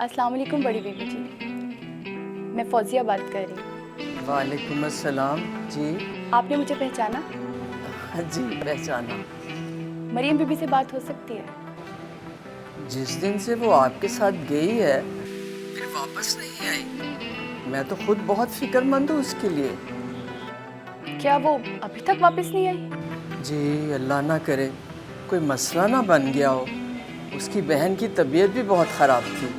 अस्सलाम वालेकुम बड़ी बीबी जी, मैं फौजिया बात कर रही हूँ। वालेकुम अस्सलाम जी। आपने मुझे पहचाना? जी पहचाना। मरियम बीबी से बात हो सकती है? जिस दिन से वो आपके साथ गई है फिर वापस नहीं आई। मैं तो खुद बहुत फिक्रमंद हूँ उसके लिए। क्या वो अभी तक वापस नहीं आई? जी अल्लाह ना करे कोई मसला ना बन गया हो। उसकी बहन की तबीयत भी बहुत ख़राब थी।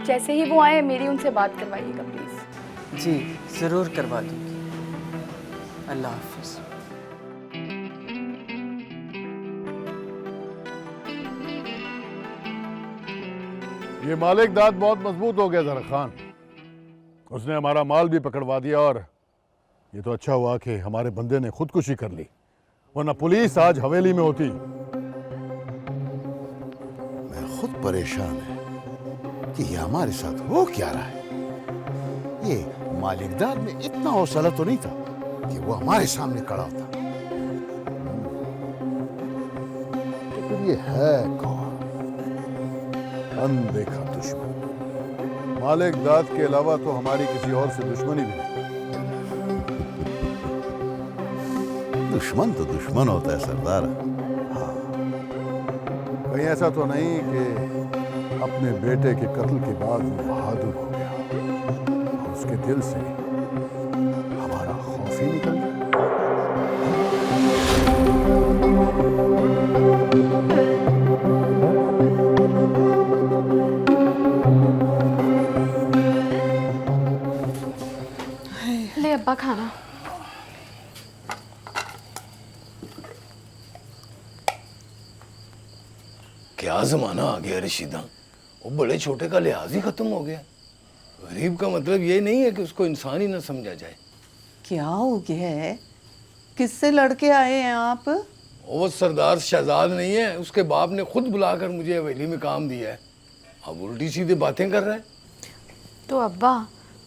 जैसे ही वो आए मेरी उनसे बात करवाइएगा प्लीज़। जी ज़रूर करवा दूँगी। अल्लाह हाफ़िज़। ये मालिक दाद बहुत मजबूत हो गया ज़रा खान। उसने हमारा माल भी पकड़वा दिया और ये तो अच्छा हुआ कि हमारे बंदे ने खुदकुशी कर ली, वरना पुलिस आज हवेली में होती। मैं खुद परेशान है कि ये हमारे साथ हो क्या रहा है। ये मालिकदार में इतना हौसला तो नहीं था कि वो हमारे सामने खड़ा होता। तो फिर ये है कौन? अनदेखा दुश्मन। मालिक दाद के अलावा तो हमारी किसी और से दुश्मनी भी नहीं। दुश्मन तो दुश्मन होता है सरदार। हाँ, कहीं ऐसा तो नहीं कि अपने बेटे के कत्ल के बाद वो बहादुर हो गया और उसके दिल से हमारा खौफ ही निकल गया। ले अब्बा खाना। क्या जमाना आ गया रशीदा। वो बड़े छोटे का लिहाज ही खत्म हो गया। गरीब का मतलब ये नहीं है कि उसको इंसान ही ना समझा जाए। क्या हो गया है? किससे लड़के आए हैं आप? वो सरदार शहजाद नहीं है, उसके बाप ने खुद बुलाकर मुझे हवेली में काम दिया है। अब उल्टी सीधी बातें कर रहा है। तो अब्बा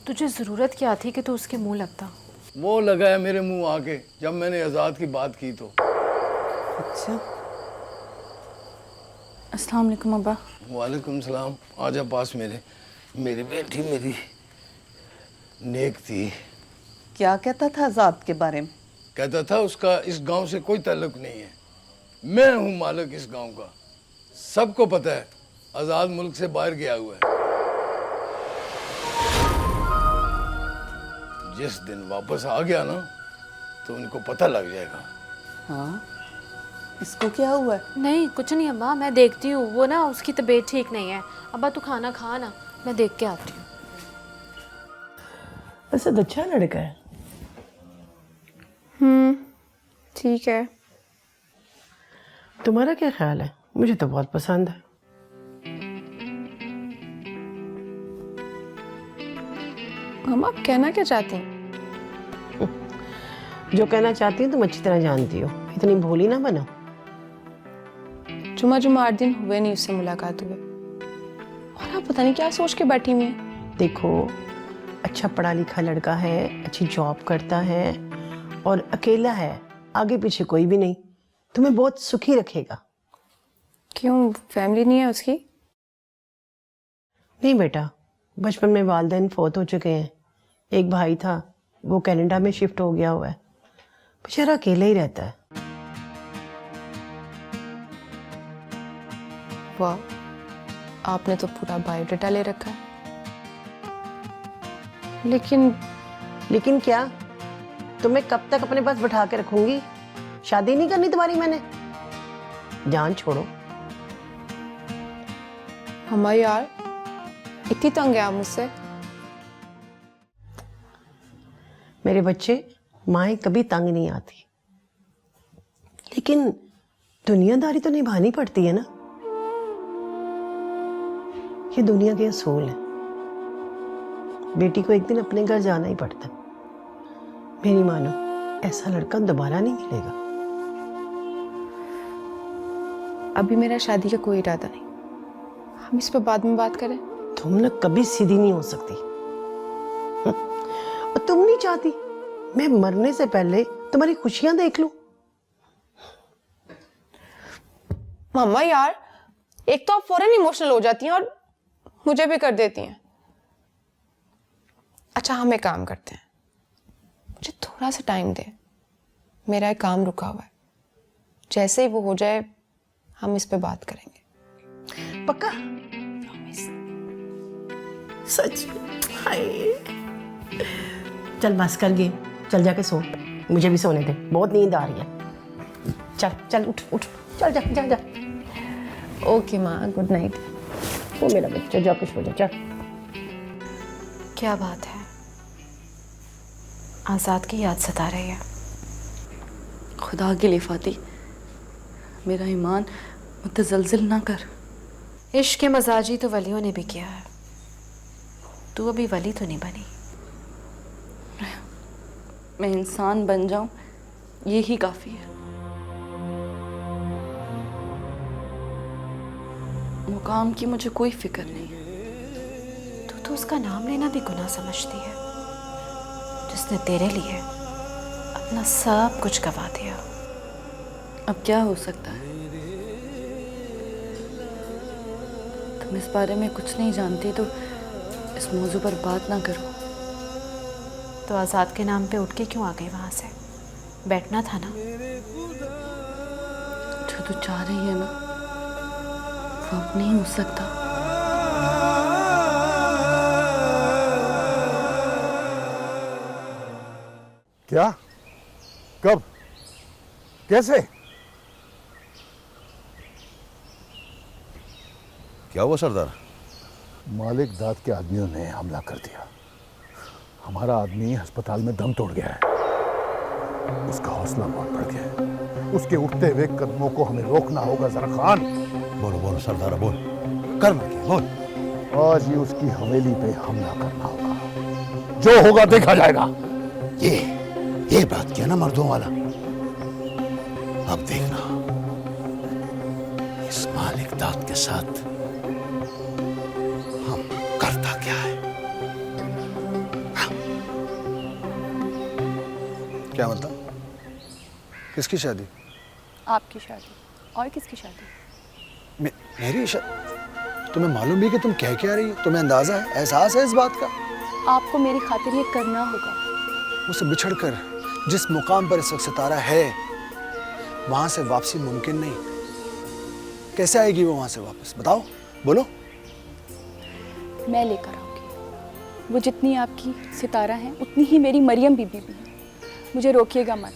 तुझे ज़रूरत क्या थी कि तू उसके मुंह लगता? वो लगा है मेरे मुंह आके जब मैंने आज़ाद की बात की तो। अच्छा। अस्सलाम वालेकुम अब्बा। वालेकुम सलाम। आजा पास मेरे। मेरी बेटी मेरी नेक थी। क्या कहता था आजाद के बारे में? कहता था उसका इस गांव से कोई ताल्लुक नहीं है। मैं हूं मालिक इस गांव का। सबको पता है आज़ाद मुल्क से बाहर गया हुआ है। जिस दिन वापस आ गया ना तो उनको पता लग जाएगा। हाँ, इसको क्या हुआ है? नहीं कुछ नहीं अब्बा, मैं देखती हूँ। वो ना उसकी तबीयत ठीक नहीं है। अब्बा तू खाना खा ना, मैं देख के आती हूँ। वैसे अच्छा लड़का है। ठीक है। तुम्हारा क्या ख्याल है? मुझे तो बहुत पसंद है। हम आप कहना क्या चाहती हैं? जो कहना चाहती हूँ तुम अच्छी तरह जानती हो, इतनी भोली ना बनो। जुमा 8 दिन हुए नहीं उससे मुलाकात हुए और आप पता नहीं क्या सोच के बैठी हुई हैं। देखो, अच्छा पढ़ा लिखा लड़का है, अच्छी जॉब करता है और अकेला है, आगे पीछे कोई भी नहीं, तुम्हें बहुत सुखी रखेगा। क्यों, फैमिली नहीं है उसकी? नहीं बेटा, बचपन में वालिदैन फौत हो चुके हैं। एक भाई था, वो कनाडा में शिफ्ट हो गया हुआ है, बेचारा अकेला ही रहता है। वाह, आपने तो पूरा बायोडाटा ले रखा है। लेकिन क्या? तुम्हें कब तक अपने पास बैठा के रखूंगी? शादी नहीं करनी तुम्हारी मैंने। जान छोड़ो। हमारी यार इतनी तंग है आप मुझसे? मेरे बच्चे, माएँ कभी तंग नहीं आती, लेकिन दुनियादारी तो निभानी पड़ती है ना। ये दुनिया के असूल है। बेटी को एक दिन अपने घर जाना ही पड़ता। मेरी मानो, ऐसा लड़का दोबारा नहीं मिलेगा। अभी मेरा शादी का कोई इरादा नहीं, हम इस पर बाद में बात करें। तुम ना कभी सीधी नहीं हो सकती। और तुम नहीं चाहती मैं मरने से पहले तुम्हारी खुशियां देख लूं? मम्मा यार, एक तो आप फौरन इमोशनल हो जाती हैं और मुझे भी कर देती हैं। अच्छा हम एक काम करते हैं, मुझे थोड़ा सा टाइम दे, मेरा एक काम रुका हुआ है, जैसे ही वो हो जाए हम इस पे बात करेंगे। पक्का? सच? हाय, चल बस कर गए, चल जाके सो, मुझे भी सोने दे, बहुत नींद आ रही है। चल चल उठ उठ, चल जा जा जा। ओके माँ, गुड नाइट। वो मेरा बच्चा, जा कुछ हो जा, चल। क्या बात है, आज़ाद की याद सता रही है। खुदा के लिए फाती, मेरा ईमान मुतज़लज़ल ना कर। इश्क के मजाजी तो वलियों ने भी किया है, तू अभी वली तो नहीं बनी। मैं इंसान बन जाऊं यही काफ़ी है। मुकाम की मुझे कोई फिक्र नहीं है। तू तो उसका नाम लेना भी गुनाह समझती है, जिसने तेरे लिए अपना सब कुछ गवा दिया। अब क्या हो सकता है? तुम इस बारे में कुछ नहीं जानती तो इस मौजू पर बात ना करो। तो आज़ाद के नाम पे उठ के क्यों आ गई वहां से? बैठना था ना। जो तू चाह रही है ना वो अब नहीं हो सकता। क्या? कब? कैसे? क्या हुआ सरदार? मालिक दाद के आदमियों ने हमला कर दिया। हमारा आदमी अस्पताल में दम तोड़ गया है। उसका हौसला बहुत बढ़ गया है। उसके उठते हुए कदमों को हमें रोकना होगा जरा खान। बोलो बोलो सरदार, बोल, करना क्या, बोल। आज ही उसकी हवेली पे हमला करना होगा, जो होगा देखा जाएगा। ये बात किया ना मर्दों वाला। अब देखना इस मालिक दाद के साथ हम करता क्या है। क्या मतलब? किसकी शादी? आपकी शादी। और किसकी शादी? मेरी शादी? तुम्हें मालूम भी कि तुम कह क्या रही हो? तुम्हें अंदाजा है, एहसास है इस बात का? आपको मेरी खातिर ये करना होगा। मुझसे बिछड़कर जिस मुकाम पर इस वक्त सितारा है वहां से वापसी मुमकिन नहीं। कैसे आएगी वो वहां से वापस? बताओ, बोलो। मैं लेकर आऊंगी। वो जितनी आपकी सितारा है उतनी ही मेरी मरियम बीबी भी है। मुझे रोकिएगा मत।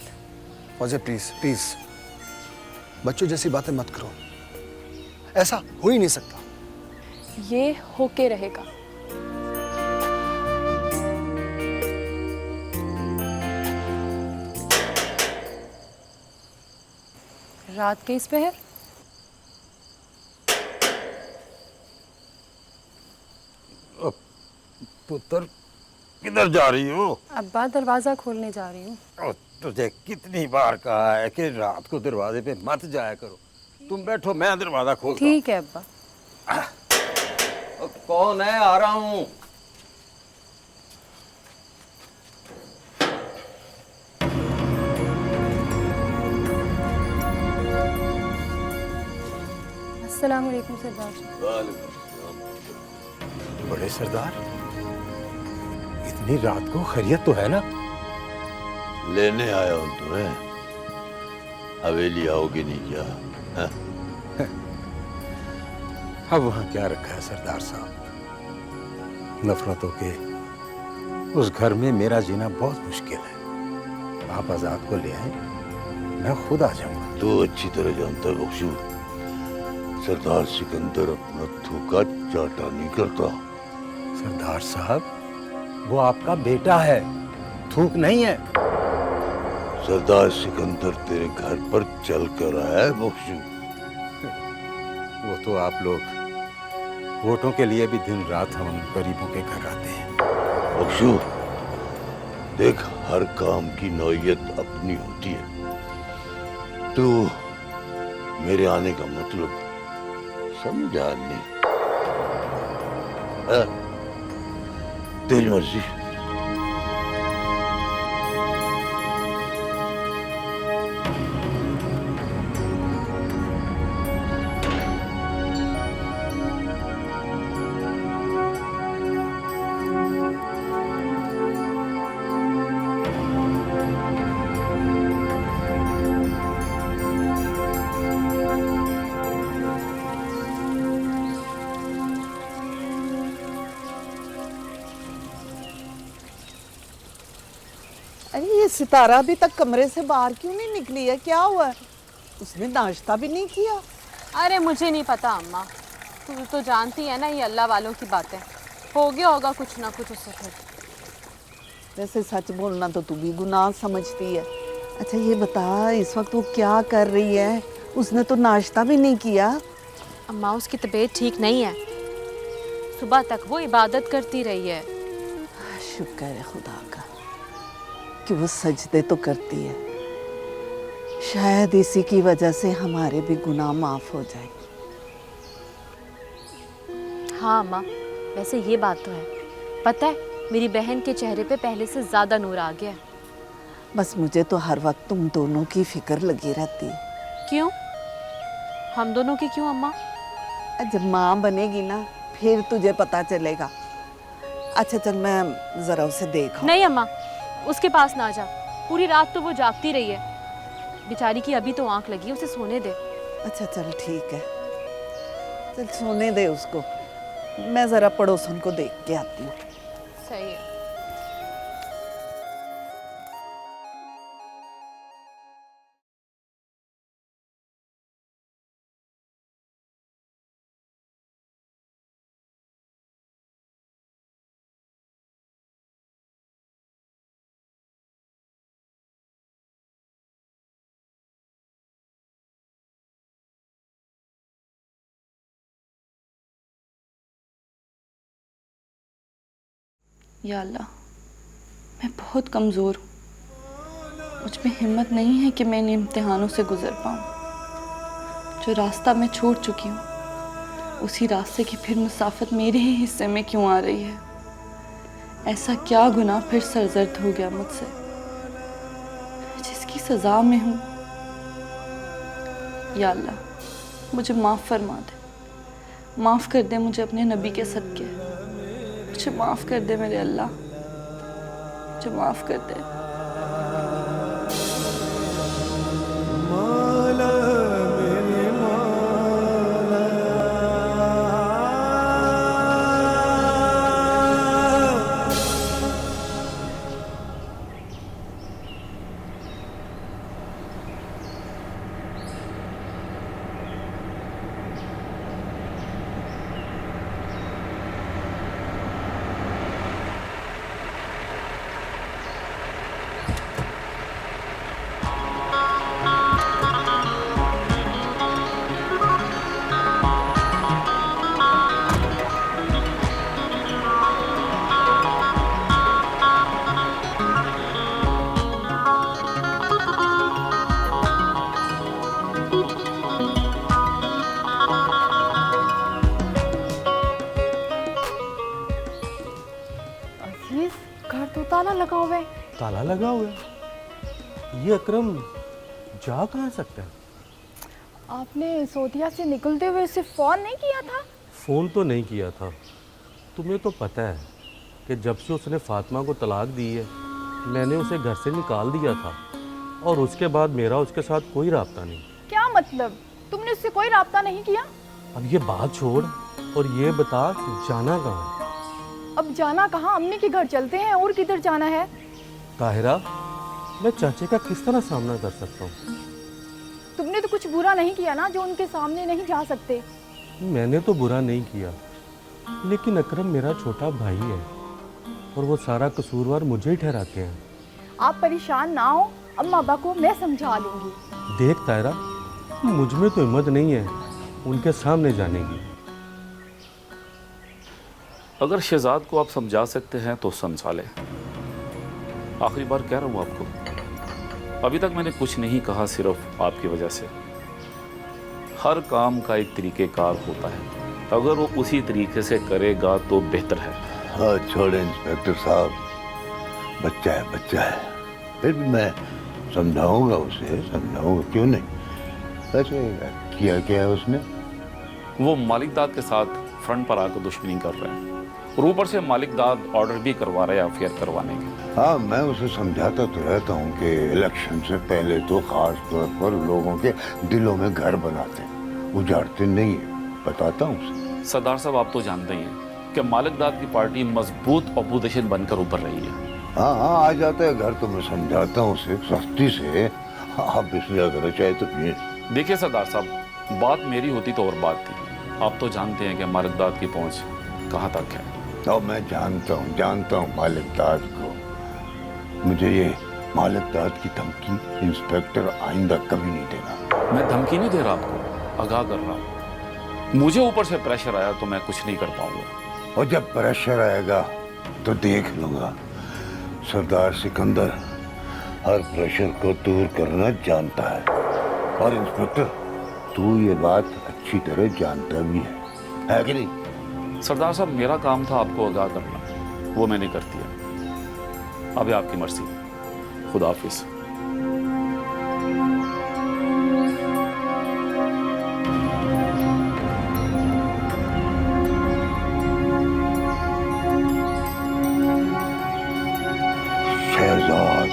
फौजे प्लीज प्लीज, बच्चों जैसी बातें मत करो। ऐसा हो ही नहीं सकता। ये होके रहेगा। रात के इस पहर पुत्र किधर जा रही हो? अब्बा दरवाजा खोलने जा रही हूँ। तुझे कितनी बार कहा है कि रात को दरवाजे पे मत जाया करो। तुम बैठो, मैं दरवाजा खोलता हूँ। ठीक है अब्बा। कौन है? आ रहा हूँ। अस्सलाम वालेकुम सरदार जी। बड़े सरदार, इतनी रात को खैरियत तो है ना? लेने आया हूं तुम्हें। हवेली आओगे नहीं क्या? हाँ? अब वहां क्या रखा है सरदार साहब? नफरतों के उस घर में मेरा जीना बहुत मुश्किल है। आप आजाद को ले आए, मैं खुद आ जाऊंगा। तो अच्छी तरह जानता है बख्शू, सरदार सिकंदर अपना थूका चाटा नहीं करता। सरदार साहब, वो आपका बेटा है, थूक नहीं है। सरदार सिकंदर तेरे घर पर चल कर आया है बख्शू। वो तो आप लोग वोटों के लिए भी दिन रात हम गरीबों के घर आते हैं। बख्शू देख, हर काम की नौयत अपनी होती है। तो मेरे आने का मतलब समझा नहीं? तेरी मर्जी। अरे ये सितारा अभी तक कमरे से बाहर क्यों नहीं निकली है? क्या हुआ है? उसने नाश्ता भी नहीं किया। अरे मुझे नहीं पता अम्मा, तू तो जानती है ना ये अल्लाह वालों की बातें। हो गया होगा कुछ ना कुछ उससे फिर। वैसे सच बोलना तो तू भी गुनाह समझती है। अच्छा ये बता, इस वक्त वो क्या कर रही है? उसने तो नाश्ता भी नहीं किया। अम्मा उसकी तबीयत ठीक नहीं है, सुबह तक वो इबादत करती रही है। शुक्र है खुदा का कि वो सजदे तो करती है। शायद इसी की वजह से हमारे भी गुनाह माफ हो जाए। हाँ अम्मा, वैसे ये बात तो है। पता है मेरी बहन के चेहरे पे पहले से ज़्यादा नूर आ गया। बस मुझे तो हर वक्त तुम दोनों की फिक्र लगी रहती है। क्यों? हम दोनों की क्यों अम्मा? जब माँ बनेगी ना फिर तुझे पता चलेगा। अच्छा चल मैं जरा उसे देखा। नहीं अम्मा, उसके पास ना जा। पूरी रात तो वो जागती रही है बेचारी की, अभी तो आंख लगी, उसे सोने दे। अच्छा चल ठीक है, चल सोने दे उसको। मैं जरा पड़ोसन को देख के आती हूँ। सही है। या अल्लाह, मैं बहुत कमज़ोर हूँ। मुझ में हिम्मत नहीं है कि मैं इन इम्तिहानों से गुज़र पाऊँ। जो रास्ता मैं छोड़ चुकी हूँ उसी रास्ते की फिर मुसाफत मेरे ही हिस्से में क्यों आ रही है? ऐसा क्या गुनाह फिर सरजर्द हो गया मुझसे जिसकी सज़ा में हूँ? या अल्लाह मुझे माफ़ फरमा दे, माफ़ कर दे मुझे अपने नबी के सदके। मुझे माफ़ कर दे मेरे अल्लाह, मुझे माफ़ कर दे। घर तो ताला लगा हुआ है। ताला लगा हुआ है? ये अकरम जा कहाँ सकता है? आपने सोतिया से निकलते हुए उसे फ़ोन नहीं किया था? फ़ोन तो नहीं किया था। तुम्हें तो पता है कि जब से उसने फातिमा को तलाक दी है मैंने उसे घर से निकाल दिया था और उसके बाद मेरा उसके साथ कोई राब्ता नहीं। क्या मतलब? तुमने उससे कोई राब्ता नहीं किया? अब ये बात छोड़ और ये बता जाना कहाँ है? अब जाना कहाँ? अम्मी के घर चलते हैं, और किधर जाना है? ताहिरा, मैं चाचे का किस तरह सामना कर सकता हूँ? तुमने तो कुछ बुरा नहीं किया ना जो उनके सामने नहीं जा सकते। मैंने तो बुरा नहीं किया, लेकिन अकरम मेरा छोटा भाई है और वो सारा कसूरवार मुझे ही ठहराते हैं। आप परेशान ना हो, अम्मा अब्बा को मैं समझा लूँगी। देख ताहिरा, मुझ में तो हिम्मत नहीं है उनके सामने जाने की। अगर शहजाद को आप समझा सकते हैं तो समझा लें। आखिरी बार कह रहा हूँ आपको, अभी तक मैंने कुछ नहीं कहा, सिर्फ आपकी वजह से। हर काम का एक तरीक़ेकार होता है, अगर वो उसी तरीके से करेगा तो बेहतर है। हाँ छोड़े इंस्पेक्टर साहब, बच्चा है बच्चा है, फिर भी मैं समझाऊंगा उसे, समझाऊंगा, क्यों नहीं। वैसे किया क्या है उसने? वो मालिक दाद के साथ फ्रंट पर आकर दुश्मनी कर रहे हैं और ऊपर से मालिक दाद ऑर्डर भी करवा रहे हैं अफेयर करवाने के। हाँ मैं उसे समझाता तो रहता हूँ कि इलेक्शन से पहले तो खास तौर पर लोगों के दिलों में घर बनाते, उजाड़ते नहीं है, बताता हूँ उसे। सरदार साहब, आप तो जानते ही हैं कि मालिक दाद की पार्टी मजबूत अपोजिशन बनकर उभर रही है। हाँ हाँ आ जाता है घर, तो मैं समझाता हूँ उसे सख्ती से। आप इसलिए अगर चाहे तो पिए। देखिए सरदार साहब, बात मेरी होती तो और बात थी। आप तो जानते हैं कि मालिक दाद की पहुंच कहाँ तक है। तो मैं जानता हूँ मालिक दाद को। मुझे ये मालिक दाद की धमकी इंस्पेक्टर आइंदा कभी नहीं देना। मैं धमकी नहीं दे रहा आपको, आगाह कर रहा हूँ। मुझे ऊपर से प्रेशर आया तो मैं कुछ नहीं कर पाऊंगा। और जब प्रेशर आएगा तो देख लूंगा। सरदार सिकंदर हर प्रेशर को दूर करना जानता है। और इंस्पेक्टर, तू ये बात अच्छी तरह जानता भी है कि नहीं? सरदार साहब, मेरा काम था आपको आगाह करना, वो मैंने कर दिया। अब आपकी मर्जी। खुदा हाफिज। शहजाद,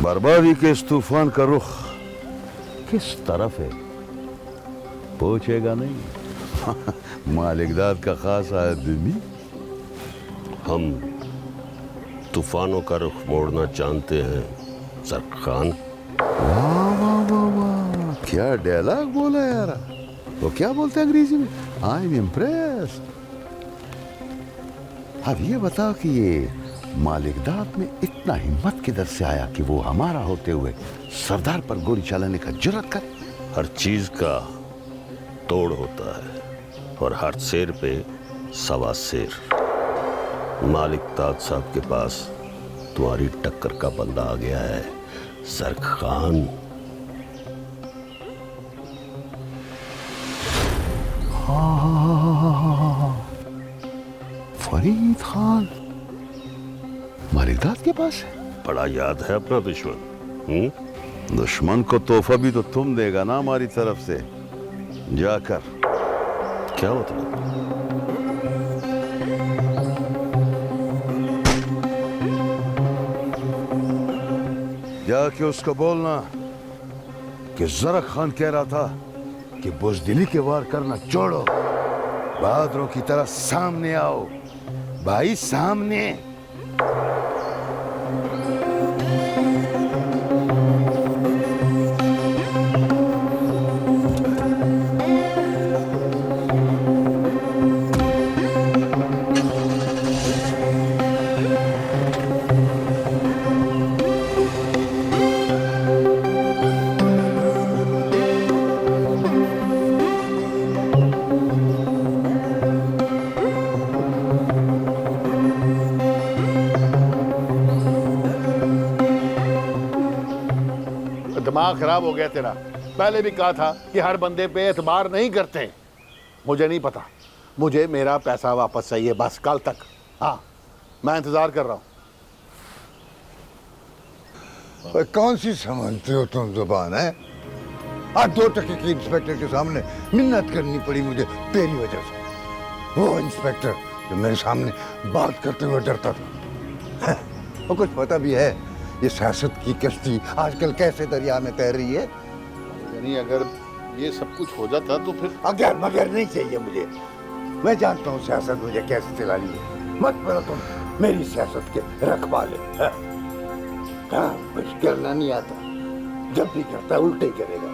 बर्बादी के इस तूफान का रुख किस तरफ है पूछेगा नहीं। मालिकदाद का खास आदमी। हम तूफानों का रुख मोड़ना जानते हैं जरक खान। वाह वाह वाह वाह, क्या डायलॉग बोला यार। वो क्या बोलते हैं अंग्रेजी में? I am impressed. अब ये बताओ कि ये मालिकदाद में इतना हिम्मत किधर से आया कि वो हमारा होते हुए सरदार पर गोली चलाने का जुर्रत कर? हर चीज का तोड़ होता है और हर शेर पे सवा शेर। मालिकदाद साहब के पास तुम्हारी टक्कर का बंदा आ गया है जरक खान। फरीद खान मालिकदाद के पास है? बड़ा याद है अपना दुश्मन। दुश्मन को तोहफा भी तो तुम देगा ना हमारी तरफ से। जाकर। क्या मतलब? जाके उसको बोलना कि जरक खान कह रहा था कि बुजदिली के वार करना छोड़ो, बहादुरों की तरह सामने आओ। भाई सामने। दिमाग खराब हो गया तेरा। पहले भी कहा था कि हर बंदे पे एतबार नहीं करते। मुझे नहीं पता, मुझे मेरा पैसा वापस चाहिए बस, कल तक। हाँ, मैं इंतजार कर रहा हूँ। कौन सी समझते हो तुम जुबान है? आज 2 टके के इंस्पेक्टर के सामने मिन्नत करनी पड़ी मुझे तेरी वजह से। वो इंस्पेक्टर जो मेरे सामने बात करते हुए डरता था। वो कुछ पता भी है ये सियासत की कश्ती आजकल कैसे दरिया में तैर रही है? यानी अगर ये सब कुछ हो जाता तो फिर अगर मगर नहीं चाहिए मुझे। मैं जानता हूँ सियासत मुझे कैसे चलानी है। मत बनो तुम मेरी सियासत के रखवाले। हाँ, कुछ करना नहीं आता, जब भी करता है उल्टे ही करेगा।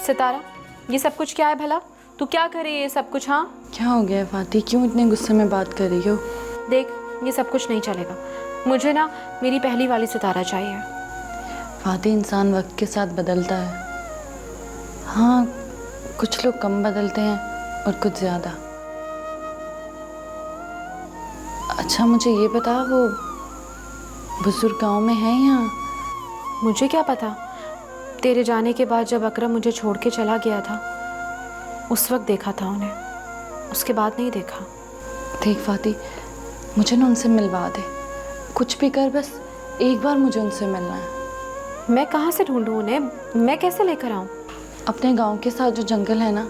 सितारा, ये सब कुछ क्या है भला? तू क्या करे ये सब कुछ? हाँ, क्या हो गया है फाती, क्यों इतने गुस्से में बात कर रही हो? देख, ये सब कुछ नहीं चलेगा। मुझे ना मेरी पहली वाली सितारा चाहिए। फाती, इंसान वक्त के साथ बदलता है। हाँ, कुछ लोग कम बदलते हैं और कुछ ज़्यादा। अच्छा मुझे ये बता, वो बुजुर्ग गाँव में है या? मुझे क्या पता, तेरे जाने के बाद जब अकरम मुझे छोड़ के चला गया था उस वक्त देखा था उन्हें, उसके बाद नहीं देखा। देख फाती, मुझे ना उनसे मिलवा दे, कुछ भी कर, बस एक बार मुझे उनसे मिलना है। मैं कहाँ से ढूंढूं उन्हें? मैं कैसे लेकर आऊँ? अपने गांव के साथ जो जंगल है ना,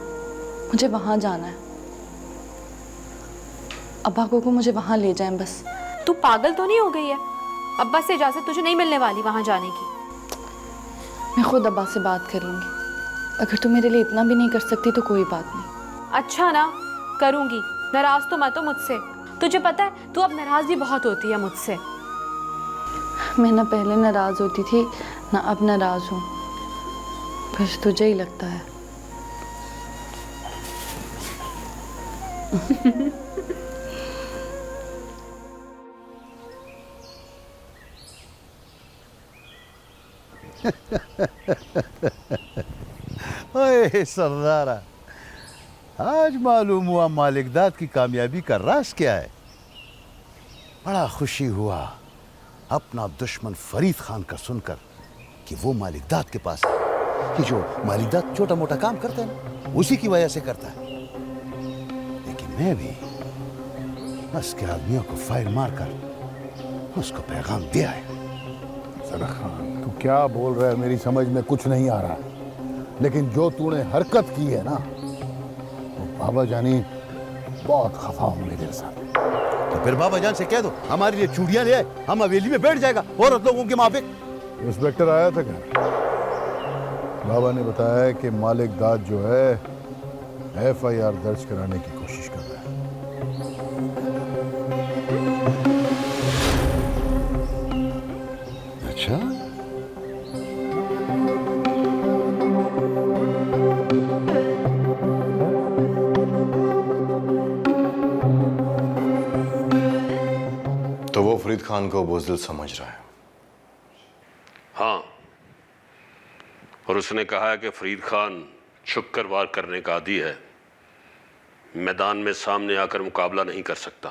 मुझे वहाँ जाना है। अब्बा को मुझे वहाँ ले जाएं बस। तू पागल तो नहीं हो गई है? अब्बा से इजाज़त तुझे नहीं मिलने वाली वहाँ जाने की। मैं खुद अब्बा से बात कर लूँगी। अगर तू मेरे लिए इतना भी नहीं कर सकती तो कोई बात नहीं। अच्छा ना, करूँगी। नाराज़ तो मत हो मुझसे। तुझे पता है तू अब नाराज़ भी बहुत होती है मुझसे। मैं ना पहले नाराज़ होती थी ना अब नाराज़ हूँ, बस तुझे ही लगता है। ओए सरदारा, आज मालूम हुआ मालिकदाद की कामयाबी का राज क्या है। बड़ा खुशी हुआ अपना दुश्मन फरीद खान का सुनकर कि वो मालिकदाद के पास है, कि जो मालिकदाद छोटा मोटा काम करता है ना, उसी की वजह से करता है। लेकिन मैं भी उसके आदमियों को फायर मारकर उसको पैगाम दिया है। सर खान, तू क्या बोल रहा है? मेरी समझ में कुछ नहीं आ रहा, लेकिन जो तूने हरकत की है ना, तो बाबा जानी बहुत खफा होंगे तेरे साथ। तो फिर बाबा जान से कह दो हमारे लिए चूड़ियां ले आए, हम हवेली में बैठ जाएगा औरत लोगों के माफिक। इंस्पेक्टर आया था घर, बाबा ने बताया कि मालिक दाद जो है FIR दर्ज कराने की कोशिश कर रहा है। अच्छा, तो वो फरीद खान को बुज़दिल समझ रहा है। हाँ, और उसने कहा है कि फरीद खान छुपकर वार करने का आदी है, मैदान में सामने आकर मुकाबला नहीं कर सकता।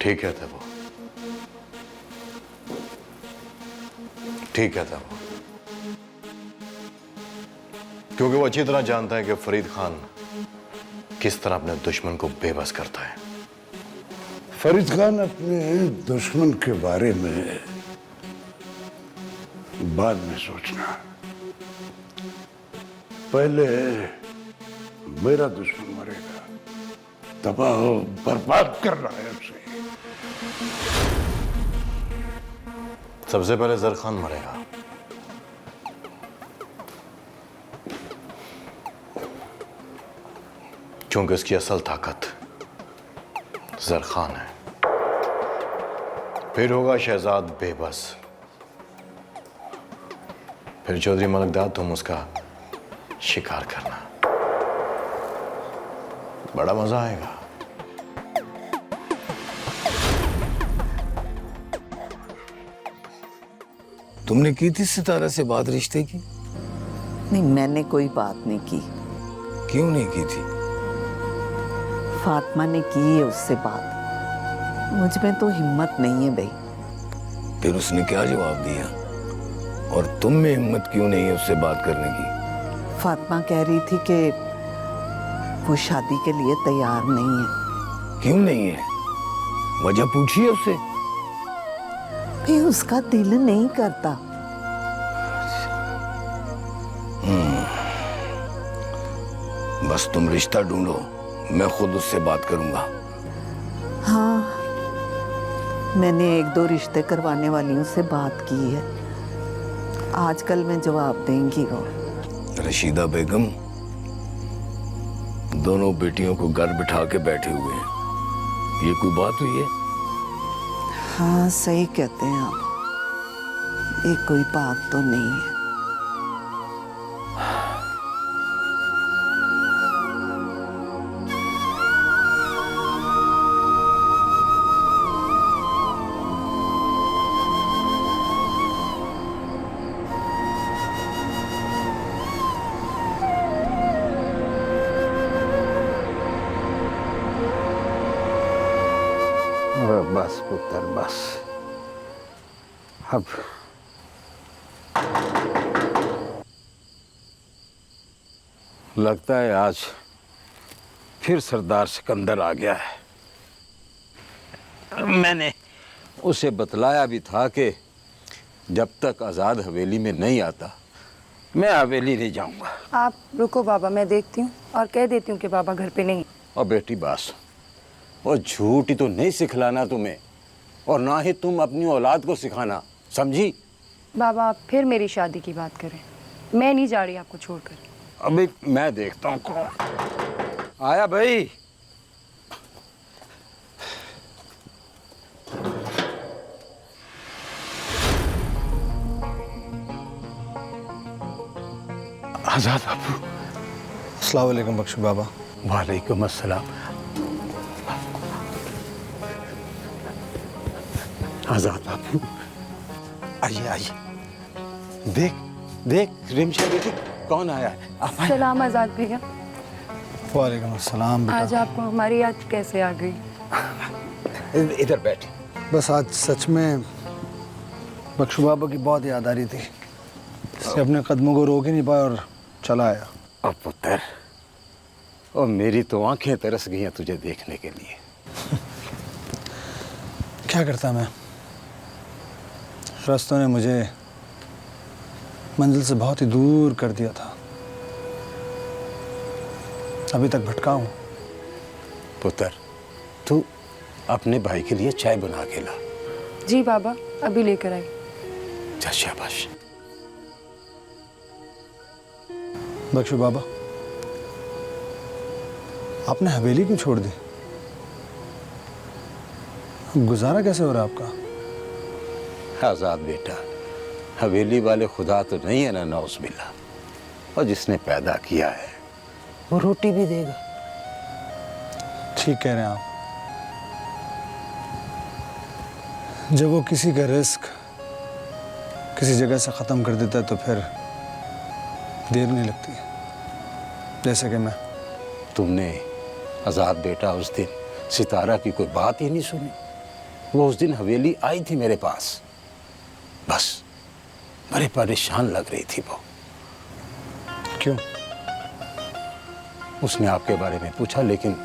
ठीक है वो, ठीक है वो, क्योंकि वो अच्छी तरह जानता है कि फरीद खान किस तरह अपने दुश्मन को बेबस करता है। फरीद खान अपने दुश्मन के बारे में बाद में सोचना, पहले मेरा दुश्मन मरेगा, तबाह बर्बाद करना है उसे। सबसे पहले जर खान मरेगा। क्योंकि उसकी असल ताकत जर खान है। फिर होगा शहजाद बेबस, फिर चौधरी मलिकदाद, तुम उसका शिकार करना। बड़ा मजा आएगा। तुमने की थी सितारा से बात रिश्ते की? नहीं, मैंने कोई बात नहीं की। क्यों नहीं की थी? फातिमा ने की है उससे बात, मुझ में तो हिम्मत नहीं है भाई। फिर उसने क्या जवाब दिया? और तुम में हिम्मत क्यों नहीं है उससे बात करने की? फातिमा कह रही थी कि वो शादी के लिए तैयार नहीं है। क्यों नहीं है? वजह पूछिए उससे। भी उसका दिल नहीं करता। बस तुम रिश्ता ढूंढो, मैं खुद उससे बात करूंगा। हाँ, मैंने 1-2 रिश्ते करवाने वालियों से बात की है, आजकल मैं जवाब देंगी वो। रशीदा बेगम दोनों बेटियों को घर बिठा के बैठे हुए हैं, ये कोई बात हुई है? हाँ, सही कहते हैं आप, ये कोई बात तो नहीं है। बस पुत्र बस। अब लगता है आज फिर सरदार सिकंदर आ गया है। मैंने उसे बतलाया भी था कि जब तक आज़ाद हवेली में नहीं आता मैं हवेली नहीं जाऊंगा। आप रुको बाबा, मैं देखती हूँ और कह देती हूँ कि बाबा घर पे नहीं। और बेटी बास, और झूठ ही तो नहीं सिखलाना तुम्हें, और ना ही तुम अपनी औलाद को सिखाना, समझी? बाबा आप फिर मेरी शादी की बात करें, मैं नहीं जा रही आपको छोड़कर। अभी मैं देखता हूँ कौन आया। भाई आजाद बाबू। अस्सलाम वालेकुम बख्शू बाबा। वालेकुम अस्सलाम। आजाद बाबू आइए आइए। देख देख रिमशा बेटी कौन आया है। सलाम आजाद भैया। वालेकुम अस्सलाम बेटा। आज आपको हमारी याद कैसे आ गई? इधर बैठ। बस आज सच में बख्शू बाबा की बहुत याद आ रही थी, इसलिए अपने कदमों को रोक ही नहीं पाया और चला आया। अब पुत्र, और मेरी तो आंखें तरस गई हैं तुझे देखने के लिए। क्या करता मैं, रास्तों ने मुझे मंजिल से बहुत ही दूर कर दिया था, अभी तक भटका हूं। पुत्र, तू अपने भाई के लिए चाय बना के ला। जी बाबा, अभी लेकर आई। जा शाबाश। बख्शू बाबा, आपने हवेली क्यों छोड़ दी? गुजारा कैसे हो रहा है आपका? आजाद बेटा, हवेली वाले खुदा तो नहीं है ना, नौज़बिल्ला, और जिसने पैदा किया है वो रोटी भी देगा। ठीक कह रहे हैं आप। जब वो किसी का रिस्क किसी जगह से ख़त्म कर देता है तो फिर देर नहीं लगती, जैसे कि मैं। तुमने आज़ाद बेटा उस दिन सितारा की कोई बात ही नहीं सुनी। वो उस दिन हवेली आई थी मेरे पास, बस बड़े परेशान लग रही थी वो। क्यों? उसने आपके बारे में पूछा, लेकिन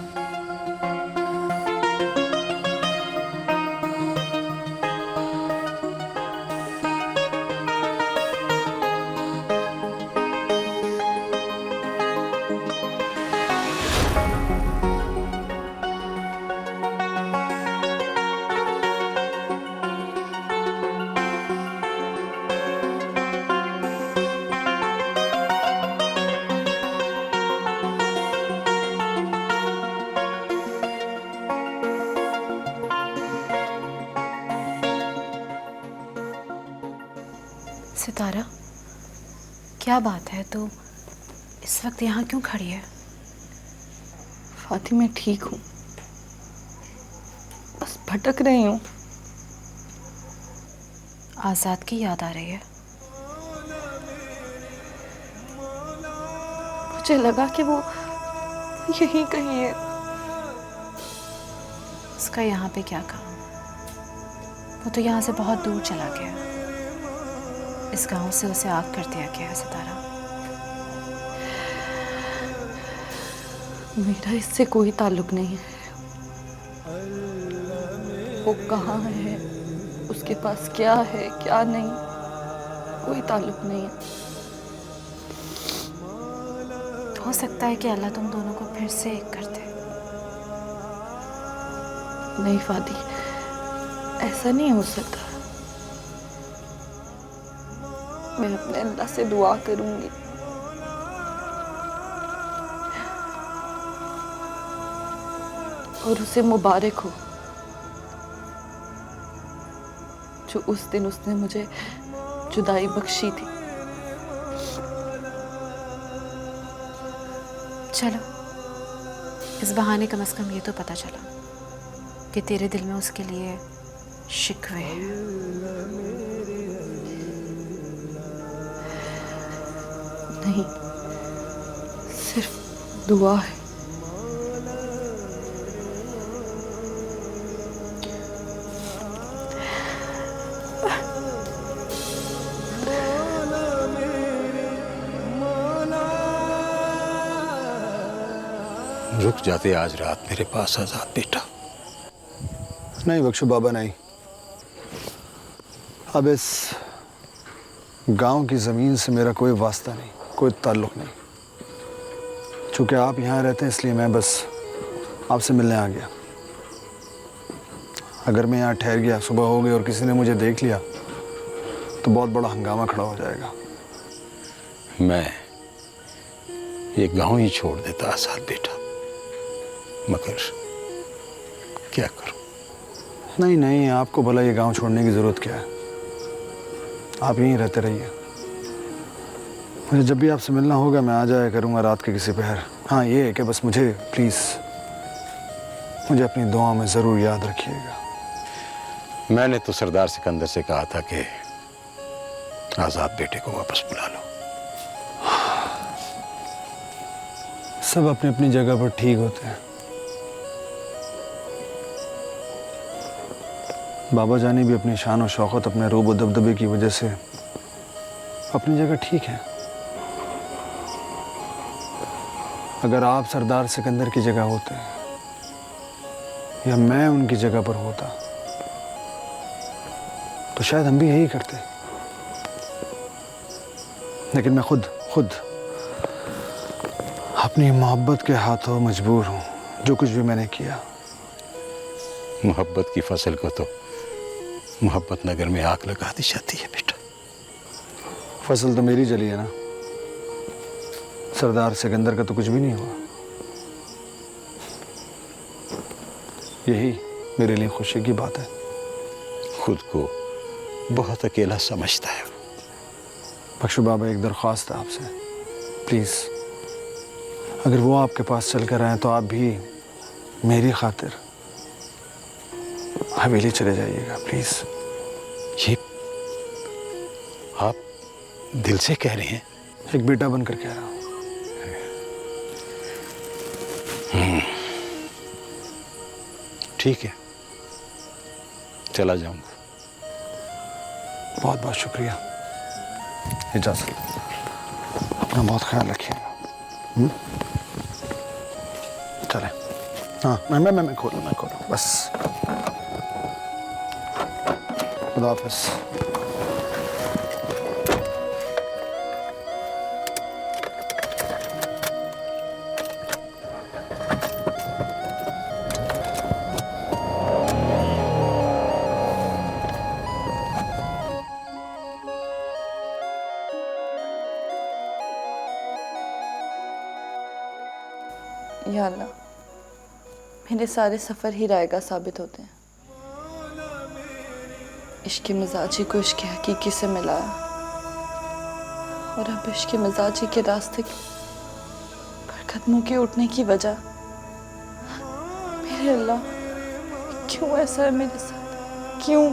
सितारा, क्या बात है, तो इस वक्त यहाँ क्यों खड़ी है? फाती, मैं ठीक हूँ, बस भटक रही हूँ। आज़ाद की याद आ रही है। मुझे लगा कि वो यहीं कहीं है। उसका यहाँ पे क्या काम? वो तो यहाँ से बहुत दूर चला गया। इस गांव से उसे आग कर दिया गया है सितारा। मेरा इससे कोई ताल्लुक नहीं है। वो कहाँ है, उसके पास क्या है क्या नहीं, कोई ताल्लुक नहीं है। हो सकता है कि अल्लाह तुम दोनों को फिर से एक कर दे। नहीं फादी, ऐसा नहीं हो सकता। मैं अपने अल्लाह से दुआ करूंगी। और उसे मुबारक हो जो उस दिन उसने मुझे जुदाई बख्शी थी। चलो, इस बहाने कम से कम ये तो पता चला कि तेरे दिल में उसके लिए शिकवे हैं। नहीं, सिर्फ दुआ है। रुक जाते आज रात मेरे पास आजाद बेटा। नहीं बख्शू बाबा, नहीं। अब इस गांव की ज़मीन से मेरा कोई वास्ता नहीं, कोई ताल्लुक़ नहीं। चूँकि आप यहाँ रहते हैं इसलिए मैं बस आपसे मिलने आ गया। अगर मैं यहाँ ठहर गया, सुबह हो गई और किसी ने मुझे देख लिया तो बहुत बड़ा हंगामा खड़ा हो जाएगा। मैं ये गांव ही छोड़ देता आजाद बेटा, मगर क्या करूं? नहीं नहीं, आपको भला ये गांव छोड़ने की ज़रूरत क्या है? आप यहीं रहते रहिए। मुझे जब भी आपसे मिलना होगा मैं आ जाया करूँगा रात के किसी पहर। हाँ, ये है कि बस मुझे प्लीज़ मुझे अपनी दुआओं में ज़रूर याद रखिएगा। मैंने तो सरदार सिकंदर से कहा था कि आजाद बेटे को वापस बुला लो। सब अपनी अपनी जगह पर ठीक होते हैं। बाबा जानी भी अपनी शान और शौकत, अपने रूब और दबदबे की वजह से अपनी जगह ठीक है। अगर आप सरदार सिकंदर की जगह होते या मैं उनकी जगह पर होता तो शायद हम भी यही करते। लेकिन मैं खुद अपनी मोहब्बत के हाथों मजबूर हूं। जो कुछ भी मैंने किया, मोहब्बत की फसल को तो मोहब्बत नगर में आग लगा दी जाती है बेटा। फसल तो मेरी जली है ना, सरदार सिकंदर का तो कुछ भी नहीं हुआ। यही मेरे लिए खुशी की बात है। खुद को बहुत अकेला समझता है। बख्शू बाबा, एक दरख्वास्त है आपसे, प्लीज़ अगर वो आपके पास चल कर आए तो आप भी मेरी खातिर हवेली चले जाइएगा प्लीज़। ये आप दिल से कह रहे हैं? एक बेटा बनकर कह रहा हूँ। ठीक है, चला जाऊंगा। बहुत बहुत शुक्रिया। इजाज़त। अपना बहुत ख्याल रखिएगा। चले। हाँ, मैं खोलूँ बस। खुदा हाफ़िज़। या अल्लाह, मेरे सारे सफ़र ही रायगा साबित होते हैं। इश्क़ मिजाजी को इश्क़ हकीकी से मिलाया और अब इश्क़ मिजाजी के रास्ते पर कदमों के उठने की वजह। मेरे अल्लाह, क्यों ऐसा है मेरे साथ? क्यों?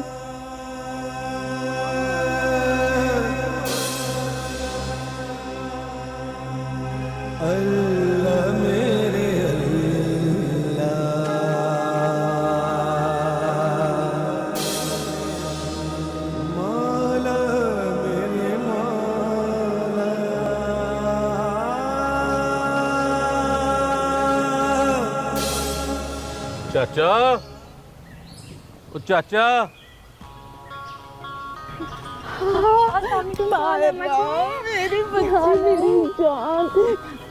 चाचा, ओ चाचा। मेरी बच्ची, मेरी जान,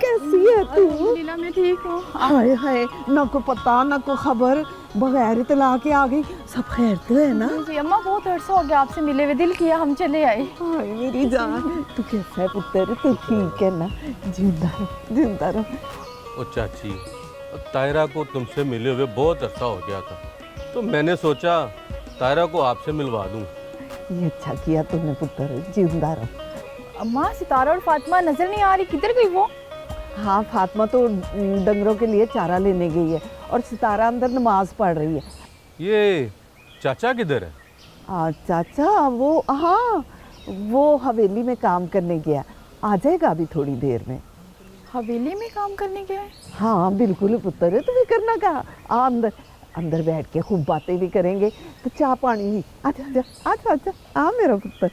कैसी है तू? लीला, मैं ठीक हूँ। हाय हाय, ना को पता ना को खबर, बगैर इतला के आ गई। सब खैर तो है ना? जी अम्मा, बहुत अरसा हो गया आपसे मिले हुए, दिल किया हम चले आए। हाय मेरी जान, तू कैसा है पुत्र? तू ठीक है ना? जिंदा रहो। ओ चाची, तायरा को तुमसे मिले हुए बहुत अरसा हो गया था, तो मैंने सोचा तायरा को आपसे मिलवा दूं। ये अच्छा किया तुमने पुत्र, जिंदा रहो। अम्मा, सितारा और फातिमा नजर नहीं आ रही, किधर गई वो? हाँ, फातिमा तो डंगरों के लिए चारा लेने गई है और सितारा अंदर नमाज पढ़ रही है। ये चाचा किधर है? चाचा वो हवेली में काम करने गया, आ जाएगा अभी थोड़ी देर में। हवेली में काम करने गया है? हाँ बिल्कुल पुत्र, तुम्हें करना कहा। आ अंदर बैठ के खूब बातें भी करेंगे, तो चाय पानी भी। आजा आजा आजा आजा, आ मेरा पुत्र।